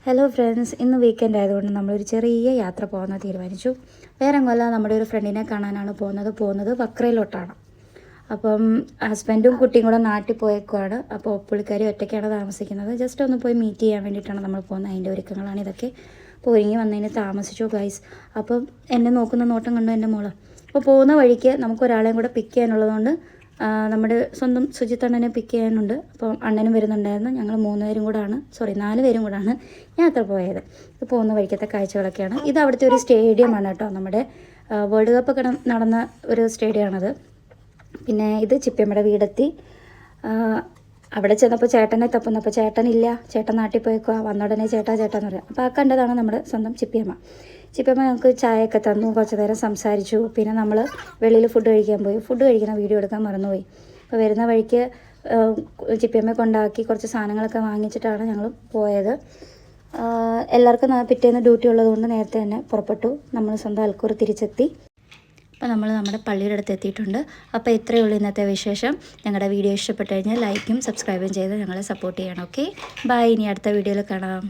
Hello friends, ഇന്ന് weekend ആയതുകൊണ്ട് നമ്മളൊരു ചെറിയ യാത്ര പോകാൻ തീരുമാനിച്ചു. വേറെ എങ്ങല്ല നമ്മുടെ ഒരു ഫ്രണ്ടിനെ കാണാനാണ് പോകുന്നത് വക്രയിലോട്ടാണ്. അപ്പം ഹസ്ബൻഡും കുട്ടിയും കൂടെ നാട്ടിൽ പോയേക്കുവാണ്. അപ്പോൾ പുള്ളിക്കാരി ഒറ്റയ്ക്കാണ് താമസിക്കുന്നത്. ജസ്റ്റ് ഒന്ന് പോയി മീറ്റ് ചെയ്യാൻ വേണ്ടിയിട്ടാണ് നമ്മൾ പോകുന്നത്. അതിൻ്റെ ഒരുക്കങ്ങളാണ് ഇതൊക്കെ. അപ്പോൾ ഒരുങ്ങി വന്നതിന് താമസിച്ചു ഗൈസ്. അപ്പം എന്നെ നോക്കുന്ന നോട്ടം കണ്ടു എൻ്റെ മോള്. അപ്പോൾ പോകുന്ന വഴിക്ക് നമുക്കൊരാളെയും കൂടെ പിക്ക് ചെയ്യാനുള്ളതുകൊണ്ട് നമ്മുടെ സ്വന്തം സുജിത്തണ്ണനെ പിക്ക് ചെയ്യാനുണ്ട്. അപ്പോൾ അണ്ണനും വരുന്നുണ്ടായിരുന്നു. ഞങ്ങൾ 4 പേരും കൂടാണ് യാത്ര പോയത്. ഇത് പോകുന്ന വഴിക്കത്തെ കാഴ്ചകളൊക്കെയാണ്. ഇത് അവിടുത്തെ ഒരു സ്റ്റേഡിയമാണ് കേട്ടോ. നമ്മുടെ വേൾഡ് കപ്പ് ഒക്കെ നടന്ന ഒരു സ്റ്റേഡിയമാണത്. പിന്നെ ഇത് ചിപ്പിയമ്മയുടെ വീടെത്തി. അവിടെ ചെന്നപ്പോൾ ചേട്ടനെ തപ്പുന്നപ്പോൾ ചേട്ടനില്ല. ചേട്ടൻ നാട്ടിൽ പോയിക്കുക. വന്ന ഉടനെ ചേട്ടാന്ന് പറയാം. അപ്പോൾ ആ കണ്ടതാണ് നമ്മുടെ സ്വന്തം ചിപ്പിയമ്മ. ചിപ്പിയമ്മ ഞങ്ങൾക്ക് ചായയൊക്കെ തന്നു. കുറച്ച് നേരം സംസാരിച്ചു. പിന്നെ നമ്മൾ വെളിയിൽ ഫുഡ് കഴിക്കാൻ പോയി. ഫുഡ് കഴിക്കുന്ന വീഡിയോ എടുക്കാൻ മറന്നുപോയി. അപ്പോൾ വരുന്ന വഴിക്ക് ചിപ്പിയമ്മയെ കൊണ്ടാക്കി കുറച്ച് സാധനങ്ങളൊക്കെ വാങ്ങിച്ചിട്ടാണ് ഞങ്ങൾ പോയത്. എല്ലാവർക്കും പിറ്റേന്ന് ഡ്യൂട്ടി ഉള്ളതുകൊണ്ട് നേരത്തെ തന്നെ പുറപ്പെട്ടു. നമ്മൾ സ്വന്തം അൽക്കൂർ തിരിച്ചെത്തി. അപ്പോൾ നമ്മൾ നമ്മുടെ പള്ളിയുടെ അടുത്ത് എത്തിയിട്ടുണ്ട്. അപ്പോൾ ഇത്രയേ ഉള്ളൂ ഇന്നത്തെ വിശേഷം. ഞങ്ങളുടെ വീഡിയോ ഇഷ്ടപ്പെട്ടു കഴിഞ്ഞാൽ ലൈക്കും സബ്സ്ക്രൈബും ചെയ്ത് ഞങ്ങളെ സപ്പോർട്ട് ചെയ്യണം. Okay, bye. ഇനി അടുത്ത വീഡിയോയിൽ കാണാം.